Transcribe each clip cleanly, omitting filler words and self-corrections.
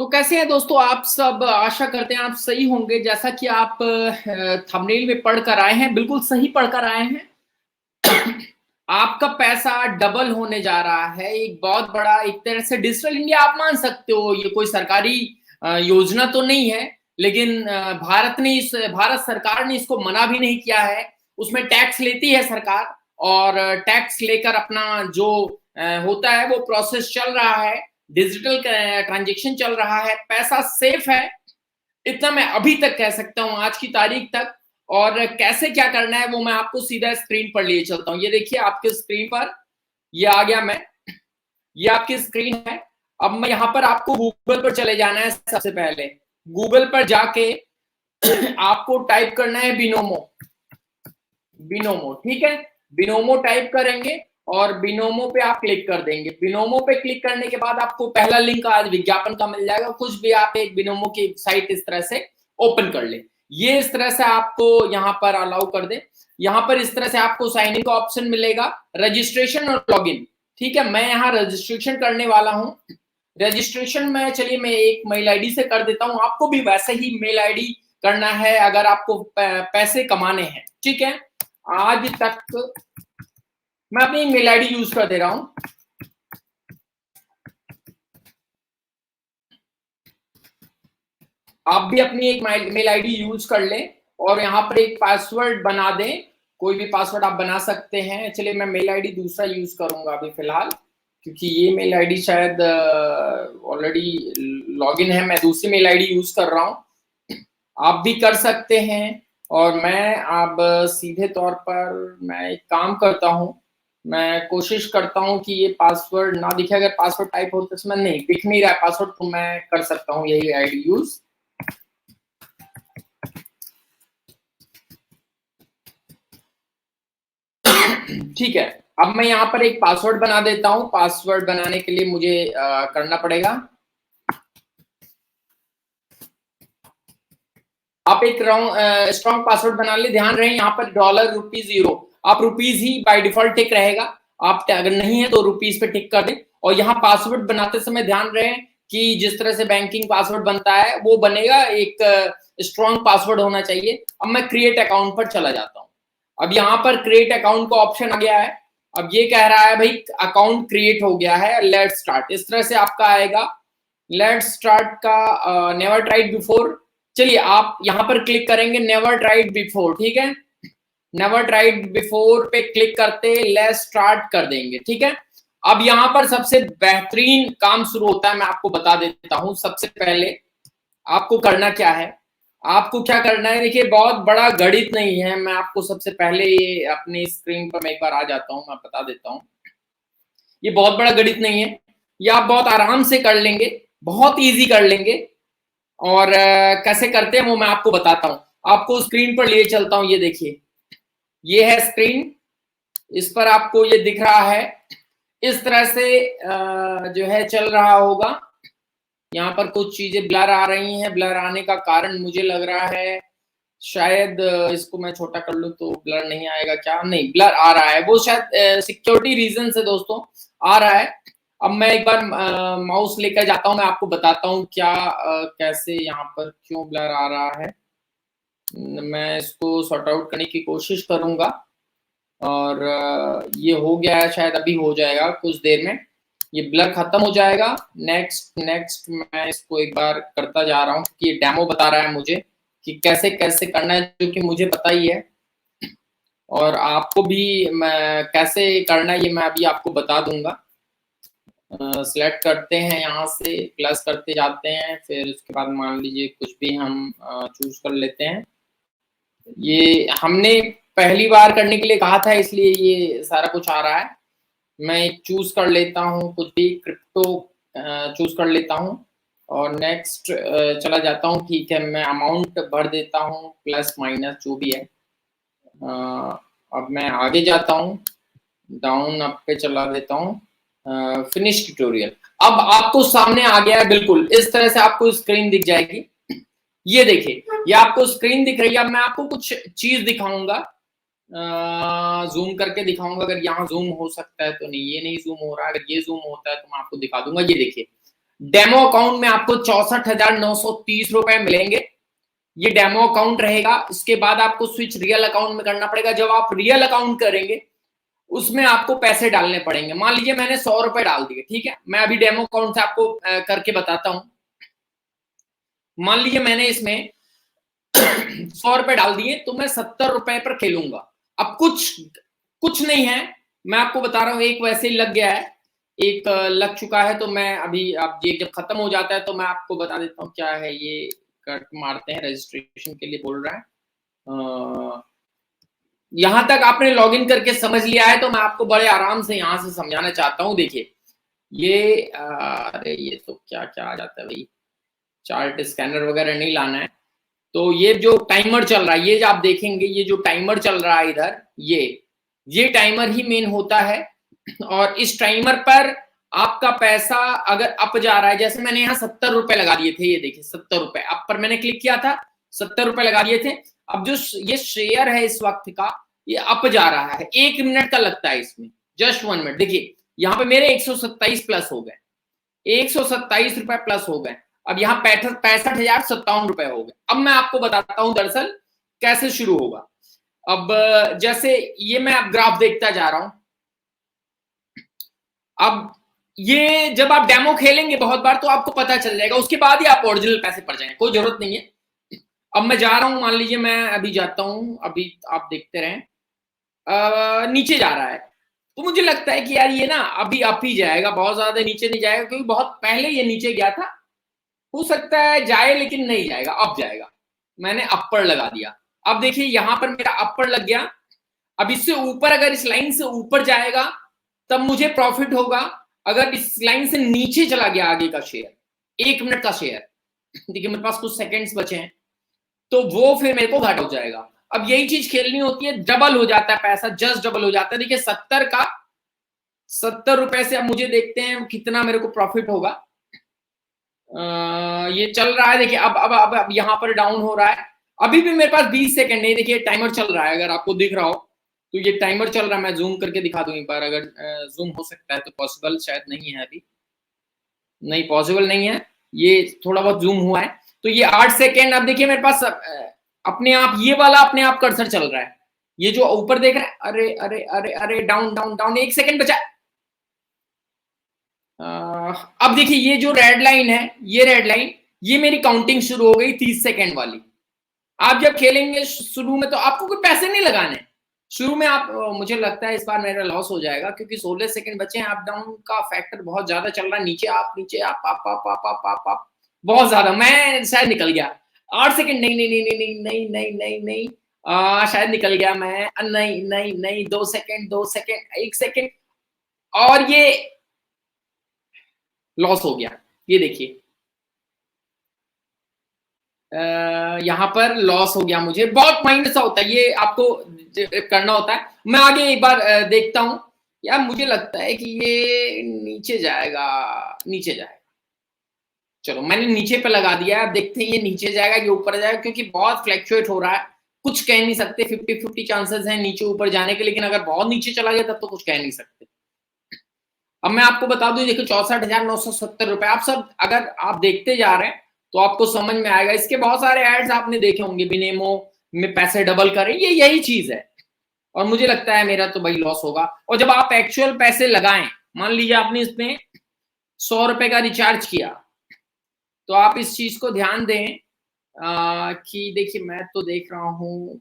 तो कैसे हैं दोस्तों आप सब। आशा करते हैं आप सही होंगे। जैसा कि आप थंबनेल में पढ़ कर आए हैं, बिल्कुल सही पढ़ कर आए हैं। आपका पैसा डबल होने जा रहा है। एक बहुत बड़ा, एक तरह से डिजिटल इंडिया आप मान सकते हो। ये कोई सरकारी योजना तो नहीं है, लेकिन भारत सरकार ने इसको मना भी नहीं किया है। उसमें टैक्स लेती है सरकार, और टैक्स लेकर अपना जो होता है वो प्रोसेस चल रहा है। डिजिटल ट्रांजेक्शन चल रहा है, पैसा सेफ है। इतना मैं अभी तक कह सकता हूं, आज की तारीख तक। और कैसे क्या करना है वो मैं आपको सीधा स्क्रीन पर लिए चलता हूं। ये देखिए आपके स्क्रीन पर, ये आ गया मैं। ये आपकी स्क्रीन है। अब मैं यहां पर आपको गूगल पर चले जाना है। सबसे पहले गूगल पर जाके आपको टाइप करना है बिनोमो। बिनोमो, ठीक है। बिनोमो टाइप करेंगे और बिनोमो पे आप क्लिक कर देंगे। बिनोमो पे क्लिक करने के बाद आपको पहला लिंक आज विज्ञापन का मिल जाएगा। कुछ भी आप एक बिनोमो की साइट इस तरह से ओपन कर ले। ये इस तरह से आपको यहाँ पर अलाउ कर दे। यहाँ पर इस तरह से आपको साइन इन का ऑप्शन मिलेगा, रजिस्ट्रेशन और लॉगिन। ठीक है, मैं यहाँ रजिस्ट्रेशन करने वाला हूँ। रजिस्ट्रेशन में चलिए मैं एक मेल आईडी से कर देता हूँ। आपको भी वैसे ही मेल आईडी करना है अगर आपको पैसे कमाने हैं। ठीक है, आज तक मैं अपनी मेल आईडी यूज कर दे रहा हूं। आप भी अपनी एक मेल आईडी यूज कर लें और यहाँ पर एक पासवर्ड बना दें। कोई भी पासवर्ड आप बना सकते हैं। चलिए मैं मेल आईडी दूसरा यूज करूंगा अभी फिलहाल, क्योंकि ये मेल आईडी शायद ऑलरेडी लॉगिन है। मैं दूसरी मेल आईडी यूज कर रहा हूं, आप भी कर सकते हैं। और मैं अब सीधे तौर पर मैं एक काम करता हूं, मैं कोशिश करता हूं कि ये पासवर्ड ना दिखे। अगर पासवर्ड टाइप होते समय नहीं दिख नहीं रहा है पासवर्ड, तो मैं कर सकता हूं यही आईडी यूज। ठीक है, अब मैं यहाँ पर एक पासवर्ड बना देता हूं। पासवर्ड बनाने के लिए मुझे करना पड़ेगा, आप एक स्ट्रॉन्ग पासवर्ड बना ले। ध्यान रहे यहाँ पर डॉलर रुपीज यूरो, आप रुपीज ही बाय डिफॉल्ट टिक रहेगा। आप अगर नहीं है तो रुपीज पे टिक कर दें। और यहाँ पासवर्ड बनाते समय ध्यान रहे कि जिस तरह से बैंकिंग पासवर्ड बनता है वो बनेगा, एक स्ट्रॉन्ग पासवर्ड होना चाहिए। अब मैं क्रिएट अकाउंट पर चला जाता हूँ। अब यहाँ पर क्रिएट अकाउंट का ऑप्शन आ गया है। अब ये कह रहा है भाई अकाउंट क्रिएट हो गया है, लेट्स स्टार्ट। इस तरह से आपका आएगा लेट्स स्टार्ट का नेवर ट्राइड बिफोर। चलिए आप यहां पर क्लिक करेंगे नेवर ट्राइड बिफोर। ठीक है, नेवर ट्राइड बिफोर पे क्लिक करते लेट्स स्टार्ट कर देंगे। ठीक है, अब यहां पर सबसे बेहतरीन काम शुरू होता है, मैं आपको बता देता हूं। सबसे पहले आपको करना क्या है, आपको क्या करना है, देखिए बहुत बड़ा गणित नहीं है। मैं आपको सबसे पहले ये अपनी स्क्रीन पर मैं एक बार आ जाता हूं, मैं बता देता हूं। ये बहुत बड़ा गणित नहीं है, ये आप बहुत आराम से कर लेंगे, बहुत इजी कर लेंगे। और कैसे करते हैं वो मैं आपको बताता हूं। आपको स्क्रीन पर लिए चलता हूं। ये देखिए, ये है स्क्रीन, इस पर आपको ये दिख रहा है। इस तरह से जो है चल रहा होगा। यहाँ पर कुछ चीजें ब्लर आ रही हैं। ब्लर आने का कारण मुझे लग रहा है शायद इसको मैं छोटा कर लूं तो ब्लर नहीं आएगा क्या? नहीं, ब्लर आ रहा है, वो शायद सिक्योरिटी रीजन से दोस्तों आ रहा है। अब मैं एक बार माउस लेकर जाता हूं, मैं आपको बताता हूं क्या कैसे यहाँ पर क्यों ब्लर आ रहा है। मैं इसको सॉर्ट आउट करने की कोशिश करूंगा। और ये हो गया है, शायद अभी हो जाएगा कुछ देर में, ये ब्लर खत्म हो जाएगा। नेक्स्ट नेक्स्ट मैं इसको एक बार करता जा रहा हूँ क्योंकि ये डेमो बता रहा है मुझे कि कैसे कैसे करना है, जो कि मुझे पता ही है। और आपको भी मैं कैसे करना है ये मैं अभी आपको बता दूंगा। सिलेक्ट करते हैं, यहाँ से प्लस करते जाते हैं, फिर उसके बाद मान लीजिए कुछ भी हम चूज कर लेते हैं। ये हमने पहली बार करने के लिए कहा था, इसलिए ये सारा कुछ आ रहा है। मैं एक चूज कर लेता हूँ, कुछ भी क्रिप्टो चूज कर लेता हूँ और नेक्स्ट चला जाता हूँ। ठीक है, मैं अमाउंट भर देता हूँ, प्लस माइनस जो भी है। अब मैं आगे जाता हूँ, डाउन अप पे चला देता हूँ, फिनिश ट्यूटोरियल। अब आपको सामने आ गया है, बिल्कुल इस तरह से आपको स्क्रीन दिख जाएगी। ये देखिए, ये आपको स्क्रीन दिख रही है। अब मैं आपको कुछ चीज दिखाऊंगा, जूम करके दिखाऊंगा। अगर यहाँ जूम हो सकता है तो नहीं, ये नहीं जूम हो रहा है। अगर ये जूम होता है तो मैं आपको दिखा दूंगा। ये देखिए, डेमो अकाउंट में आपको 64,930 रुपए मिलेंगे। ये डेमो अकाउंट रहेगा। इसके बाद आपको स्विच रियल अकाउंट में करना पड़ेगा। जब आप रियल अकाउंट करेंगे उसमें आपको पैसे डालने पड़ेंगे। मान लीजिए मैंने 100 रुपए डाल दिए, ठीक है, मैं अभी डेमो अकाउंट से आपको करके बताता हूं। मान लीजिए मैंने इसमें 100 रुपए डाल दिए तो मैं 70 रुपए पर खेलूंगा। अब कुछ नहीं है, मैं आपको बता रहा हूं, एक वैसे ही लग गया है, एक लग चुका है। तो मैं अभी, अब ये जब खत्म हो जाता है तो मैं आपको बता देता हूँ क्या है ये। कट मारते हैं, रजिस्ट्रेशन के लिए बोल रहा है। यहां तक आपने लॉगिन करके समझ लिया है तो मैं आपको बड़े आराम से यहां से समझाना चाहता हूं। देखिए ये अरे ये तो क्या क्या आ जाता है भाई, चार्ट स्कैनर वगैरह नहीं लाना है। तो ये जो टाइमर चल रहा है, ये जो आप देखेंगे, ये जो टाइमर चल रहा है इधर, ये टाइमर ही मेन होता है। और इस टाइमर पर आपका पैसा अगर अप जा रहा है, जैसे मैंने यहाँ 70 रुपए लगा दिए थे, ये देखिए 70 रुपए अप पर मैंने क्लिक किया था, 70 रुपए लगा दिए थे। अब जो ये शेयर है इस वक्त का, ये अप जा रहा है। 1 मिनट का लगता है इसमें, जस्ट 1 मिनट। देखिए यहाँ पे मेरे 127 प्लस हो गए, 127 रुपए प्लस हो गए। अब यहाँ 65,057 रुपए हो गए। अब मैं आपको बताता हूं दरअसल कैसे शुरू होगा। अब जैसे ये मैं अब ग्राफ देखता जा रहा हूं। अब ये जब आप डेमो खेलेंगे बहुत बार तो आपको पता चल जाएगा, उसके बाद ही आप ओरिजिनल पैसे पर जाएंगे, कोई जरूरत नहीं है। अब मैं जा रहा हूं, मान लीजिए मैं अभी जाता हूं, अभी आप देखते रहें, नीचे जा रहा है। तो मुझे लगता है कि यार ये ना अभी अप ही जाएगा, बहुत ज्यादा नीचे नहीं जाएगा, क्योंकि बहुत पहले ये नीचे गया था। हो सकता है जाए लेकिन नहीं जाएगा, अब जाएगा। मैंने अपर लगा दिया। अब देखिए यहां पर मेरा अपर लग गया। अब इससे ऊपर, अगर इस लाइन से ऊपर जाएगा तब मुझे प्रॉफिट होगा। अगर इस लाइन से नीचे चला गया आगे का शेयर, 1 मिनट का शेयर, देखिए मेरे पास कुछ सेकंड्स बचे हैं, तो वो फिर मेरे को घाटा हो जाएगा। अब यही चीज खेलनी होती है, डबल हो जाता है पैसा, जस्ट डबल हो जाता है। देखिए 70 रुपए से अब मुझे देखते हैं कितना मेरे को प्रॉफिट होगा। ये चल रहा है, देखिए अब यहाँ पर डाउन हो रहा है। अभी भी मेरे पास 20 सेकंड नहीं, देखिए टाइमर चल रहा है, अगर आपको दिख रहा हो तो ये टाइमर चल रहा है। मैं जूम करके दिखा दूं एक बार, अगर जूम हो सकता है तो। पॉसिबल शायद नहीं है अभी, नहीं पॉसिबल नहीं है, ये थोड़ा बहुत जूम हुआ है। तो ये 8 सेकेंड। अब देखिए मेरे पास अपने आप ये वाला अपने आप कर्सर चल रहा है, ये जो ऊपर देख रहे हैं, अरे अरे अरे अरे डाउन डाउन डाउन, 1 सेकेंड बचा। अब देखिए ये जो रेड लाइन है, ये रेड लाइन, ये मेरी काउंटिंग शुरू हो गई 30 सेकेंड वाली। आप जब खेलेंगे शुरू में तो आपको कोई पैसे नहीं लगाने शुरू में। आप मुझे लगता है इस बार मेरा लॉस हो जाएगा, क्योंकि 16 सेकंड बचे हैं। अप डाउन का फैक्टर बहुत ज्यादा चल रहा है, नीचे आप बहुत ज्यादा। मैं शायद निकल गया 8 सेकंड, नहीं नहीं नहीं नहीं नहीं नहीं नहीं नहीं शायद निकल गया मैं, नहीं नहीं नहीं 2 सेकंड 2 सेकंड 1 सेकंड, और ये लॉस हो गया। ये देखिए यहाँ पर लॉस हो गया मुझे। बहुत माइंड सा होता है ये, आपको करना होता है। मैं आगे एक बार देखता हूं यार, मुझे लगता है कि ये नीचे जाएगा, नीचे जाएगा। चलो मैंने नीचे पे लगा दिया है, अब देखते हैं ये नीचे जाएगा कि ऊपर जाएगा, क्योंकि बहुत फ्लैक्चुएट हो रहा है। कुछ कह नहीं सकते, 50-50 चांसेस हैं नीचे ऊपर जाने के, लेकिन अगर बहुत नीचे चला गया तब तो कुछ कह नहीं सकते। अब मैं आपको बता दूं, देखो 64,970 रुपए। आप सब अगर आप देखते जा रहे हैं तो आपको समझ में आएगा। इसके बहुत सारे एड्स आपने देखे होंगे, बिनेमो में पैसे डबल करें, ये यही चीज है। और मुझे लगता है मेरा तो भाई लॉस होगा। और जब आप एक्चुअल पैसे लगाएं, मान लीजिए आपने इसमें 100 रुपए का रिचार्ज किया, तो आप इस चीज को ध्यान दें कि देखिए मैं तो देख रहा हूं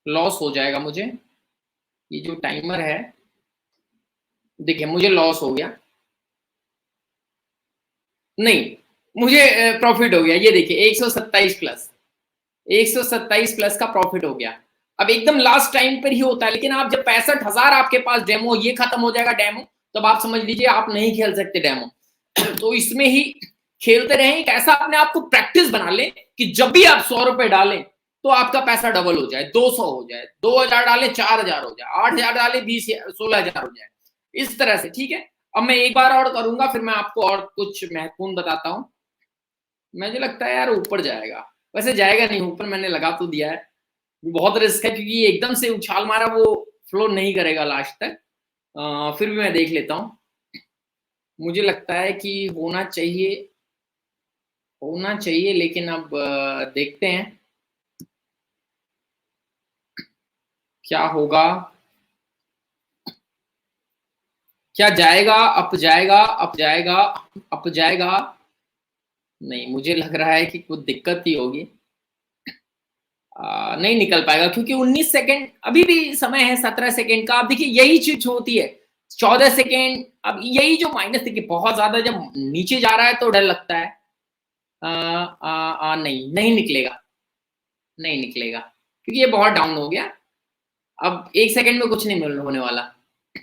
लॉस हो जाएगा मुझे। ये जो टाइमर है, देखिए मुझे लॉस हो गया, नहीं मुझे प्रॉफिट हो गया। ये देखिए 127 प्लस, 127 प्लस का प्रॉफिट हो गया। अब एकदम लास्ट टाइम पर ही होता है, लेकिन आप जब 65,000 आपके पास डेमो, ये खत्म हो जाएगा डेमो, तब आप समझ लीजिए आप नहीं खेल सकते डेमो। तो इसमें ही खेलते रहें, एक ऐसा अपने आप को प्रैक्टिस बना लें कि जब भी आप 100 रुपए डालें तो आपका पैसा डबल हो जाए, 200 हो जाए, 2000 डालें 4000 हो जाए, 8000 डालें 16,000 हो जाए, इस तरह से। ठीक है, अब मैं एक बार और करूंगा, फिर मैं आपको और कुछ महत्वपूर्ण बताता हूं। मुझे लगता है यार ऊपर जाएगा, वैसे जाएगा नहीं, ऊपर मैंने लगा तो दिया है। बहुत रिस्क है, क्योंकि एकदम से उछाल मारा वो फ्लो नहीं करेगा लास्ट तक। फिर भी मैं देख लेता हूँ। मुझे लगता है कि होना चाहिए, लेकिन अब देखते हैं क्या होगा। क्या जाएगा, अप जाएगा, अप जाएगा, अप जाएगा? नहीं, मुझे लग रहा है कि कुछ दिक्कत ही होगी। नहीं निकल पाएगा, क्योंकि 19 सेकंड अभी भी समय है, 17 सेकंड का। अब देखिए यही चीज होती है, 14 सेकंड। अब यही जो माइनस, देखिए बहुत ज्यादा जब नीचे जा रहा है तो डर लगता है। नहीं नहीं निकलेगा, नहीं निकलेगा, क्योंकि ये बहुत डाउन हो गया। अब 1 सेकंड में कुछ नहीं मिल होने वाला।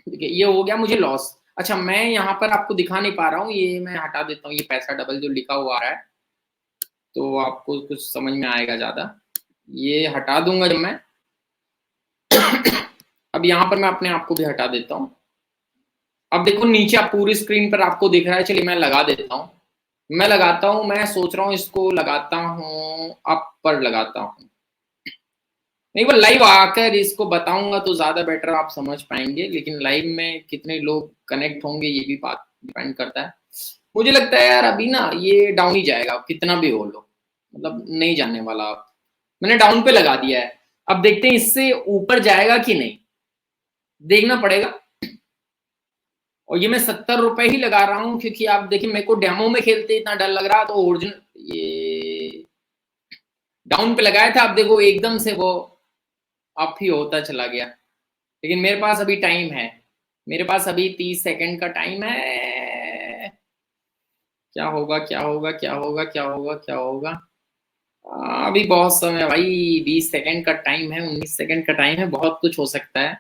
देखिए ये हो गया मुझे लॉस। अच्छा, मैं यहाँ पर आपको दिखा नहीं पा रहा हूँ, ये मैं हटा देता हूँ, ये पैसा डबल जो लिखा हुआ आ रहा है, तो आपको कुछ समझ में आएगा ज्यादा। ये हटा दूंगा जब मैं अब यहाँ पर मैं अपने आप को भी हटा देता हूँ। अब देखो नीचे आप पूरी स्क्रीन पर आपको दिख रहा है। चलिए मैं लगा देता हूँ, मैं लगाता हूँ, मैं सोच रहा हूँ इसको लगाता हूँ, अप पर लगाता हूँ। एक बार लाइव आकर इसको बताऊंगा तो ज्यादा बेटर आप समझ पाएंगे, लेकिन लाइव में कितने लोग कनेक्ट होंगे ये भी बात डिपेंड करता है। मुझे लगता है यार अभी ना ये डाउन ही जाएगा, कितना भी हो लो, मतलब नहीं जाने वाला। अब मैंने डाउन पे लगा दिया है, अब देखते हैं इससे ऊपर जाएगा कि नहीं, देखना पड़ेगा। और ये मैं 70 रुपए ही लगा रहा हूँ, क्योंकि आप देखिए मेरे को डेमो में खेलते इतना डर लग रहा, तो ओरिजिनल ये डाउन पे लगाया था। अब देखो एकदम से वो अप ही होता चला गया, लेकिन मेरे पास अभी टाइम है, मेरे पास अभी 30 सेकंड का टाइम है। क्या होगा, क्या होगा, क्या होगा, क्या होगा, क्या होगा? अभी बहुत समय है भाई, 20 सेकंड का टाइम है, 19 सेकंड का टाइम है, बहुत कुछ हो सकता है।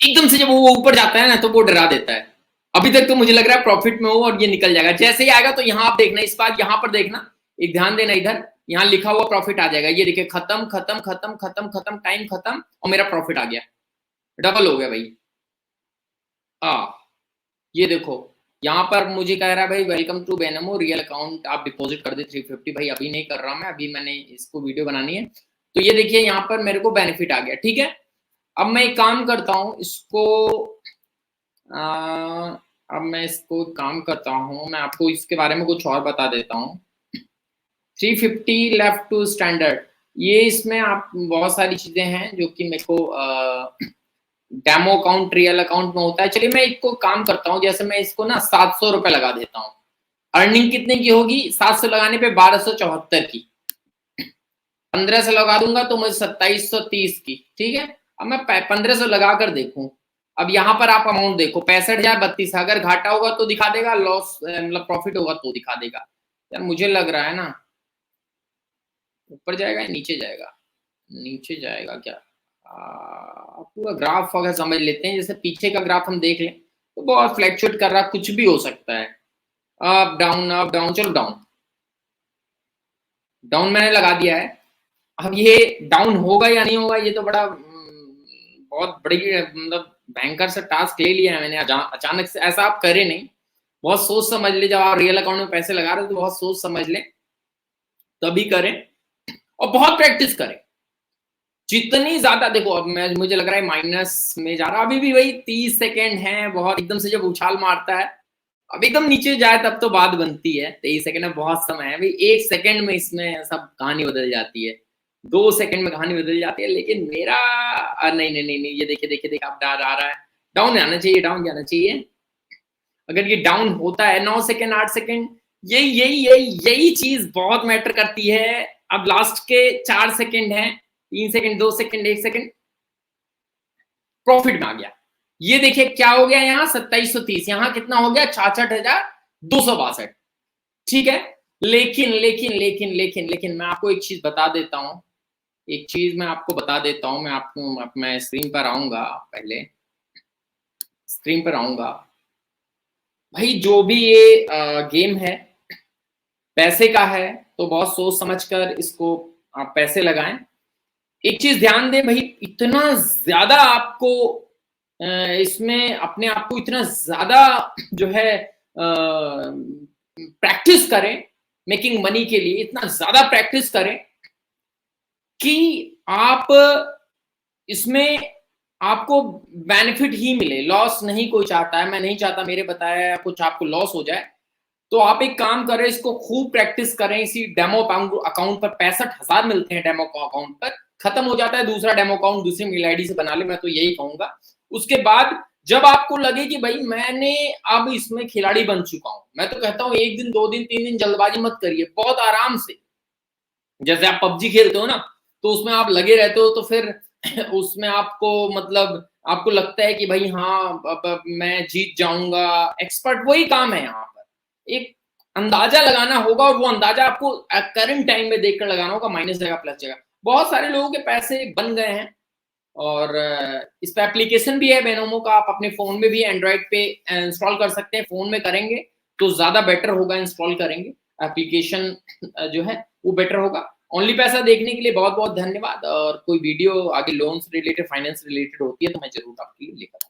एकदम से जब वो ऊपर जाता है ना तो वो डरा देता है। अभी तक तो मुझे लग रहा है प्रॉफिट में हो और ये निकल जाएगा। जैसे ही आएगा तो यहाँ आप देखना, इस बार यहाँ पर देखना, एक ध्यान देना, इधर यहाँ लिखा हुआ प्रॉफिट आ जाएगा। ये देखिए खत्म खत्म खत्म खत्म खत्म, टाइम खत्म, और मेरा प्रॉफिट आ गया, डबल हो गया भाई। ये देखो यहाँ पर मुझे कह रहा है भाई वेलकम टू बेनमो रियल अकाउंट, आप डिपॉजिट कर दे 350। भाई अभी नहीं कर रहा मैं, अभी मैंने इसको वीडियो बनानी है। तो ये देखिए यहाँ पर मेरे को बेनिफिट आ गया, ठीक है। अब मैं एक काम करता हूँ इसको, अब मैं इसको काम करता हूँ, मैं आपको इसके बारे में कुछ और बता देता हूँ। 350 लेफ्ट टू स्टैंडर्ड, ये इसमें आप बहुत सारी चीजें हैं जो कि मेरे को डेमो अकाउंट रियल अकाउंट में होता है। चलिए मैं इसको काम करता हूँ, जैसे मैं इसको ना 700 रुपए लगा देता हूँ। अर्निंग कितने की होगी 700 लगाने पे? 1274 की। 15 से लगा दूंगा तो मुझे 2730 की, ठीक है। अब मैं 1500 लगा कर देखूं। अब यहाँ पर आप अमाउंट देखो 65,032। अगर घाटा होगा तो दिखा देगा, लॉस मतलब प्रॉफिट होगा तो दिखा देगा। यार मुझे लग रहा है ना ऊपर जाएगा या नीचे जाएगा, नीचे जाएगा क्या? पूरा ग्राफ अगर समझ लेते हैं, जैसे पीछे का ग्राफ हम देख लें तो बहुत फ्लैक्चुएट कर रहा, कुछ भी हो सकता है, अप डाउन अप डाउन। चलो डाउन, डाउन मैंने लगा दिया है। अब ये डाउन होगा या नहीं होगा, ये तो बड़ा बहुत बड़ी मतलब भयंकर सा टास्क ले लिया है मैंने अचानक से। ऐसा आप करें नहीं, बहुत सोच समझ ले। जब आप रियल अकाउंट में पैसे लगा रहे हो तो बहुत सोच समझ ले, तभी करें और बहुत प्रैक्टिस करें। जितनी ज्यादा देखो, अब मैं मुझे लग रहा है माइनस में जा रहा, अभी भी वही 30 सेकेंड है। बहुत एकदम से जब उछाल मारता है, अब एकदम नीचे जाए तब तो बात बनती है। 23 सेकंड में बहुत समय है भाई, 1 सेकंड में इसमें सब कहानी बदल जाती है, 2 सेकंड में कहानी बदल जाती है। लेकिन मेरा नहीं नहीं नहीं नहीं, ये देखिए देखिए देखिए आप डाल आ रहा है, डाउन जाना चाहिए, डाउन जाना चाहिए। अगर ये डाउन होता है 9 सेकंड 8 सेकंड, यही यही यही यही चीज बहुत मैटर करती है। अब लास्ट के 4 सेकंड है, 3 सेकंड 2 सेकंड 1 सेकंड, प्रॉफिट में आ गया। ये देखिए क्या हो गया यहाँ 2730, यहाँ कितना हो गया 66,262। ठीक है। लेकिन लेकिन लेकिन लेकिन लेकिन मैं आपको एक चीज बता देता हूँ, एक चीज मैं आपको बता देता हूँ। मैं आपको, मैं स्क्रीन पर आऊंगा, पहले स्क्रीन पर आऊंगा भाई। जो भी ये गेम है पैसे का है, तो बहुत सोच समझकर इसको आप पैसे लगाएं। एक चीज ध्यान दें भाई, इतना ज्यादा आपको इसमें अपने आप को इतना ज्यादा जो है प्रैक्टिस करें मेकिंग मनी के लिए, इतना ज्यादा प्रैक्टिस करें कि आप इसमें आपको बेनिफिट ही मिले, लॉस नहीं कोई चाहता है। मैं नहीं चाहता मेरे बताया कुछ आपको लॉस हो जाए। तो आप एक काम करें, इसको खूब प्रैक्टिस करें। इसी डेमो अकाउंट पर 65,000 मिलते हैं डेमो अकाउंट पर। खत्म हो जाता है दूसरा डेमो अकाउंट दूसरी मेल आईडी से बना ले, मैं तो यही कहूंगा। उसके बाद जब आपको लगे कि भाई मैंने अब इसमें खिलाड़ी बन चुका हूं, मैं तो कहता हूं 1 दिन 2 दिन 3 दिन जल्दबाजी मत करिए, बहुत आराम से। जैसे आप पबजी खेलते हो ना, तो उसमें आप लगे रहते हो, तो फिर उसमें आपको मतलब आपको लगता है कि भाई हाँ अब मैं जीत जाऊंगा। एक्सपर्ट वही काम है यहाँ पर, एक अंदाजा लगाना होगा, और वो अंदाजा आपको करंट टाइम में देखकर लगाना होगा, माइनस जगह प्लस जगह। बहुत सारे लोगों के पैसे बन गए हैं, और इस पे एप्लीकेशन भी है बेनोमो का, आप अपने फोन में भी एंड्रॉइड पे इंस्टॉल कर सकते हैं। फोन में करेंगे तो ज्यादा बेटर होगा, इंस्टॉल करेंगे एप्लीकेशन जो है वो बेटर होगा। ओनली पैसा देखने के लिए बहुत बहुत धन्यवाद, और कोई वीडियो आगे लोन से रिलेटेड फाइनेंस रिलेटेड होती है तो मैं जरूर आपके लिए लेकर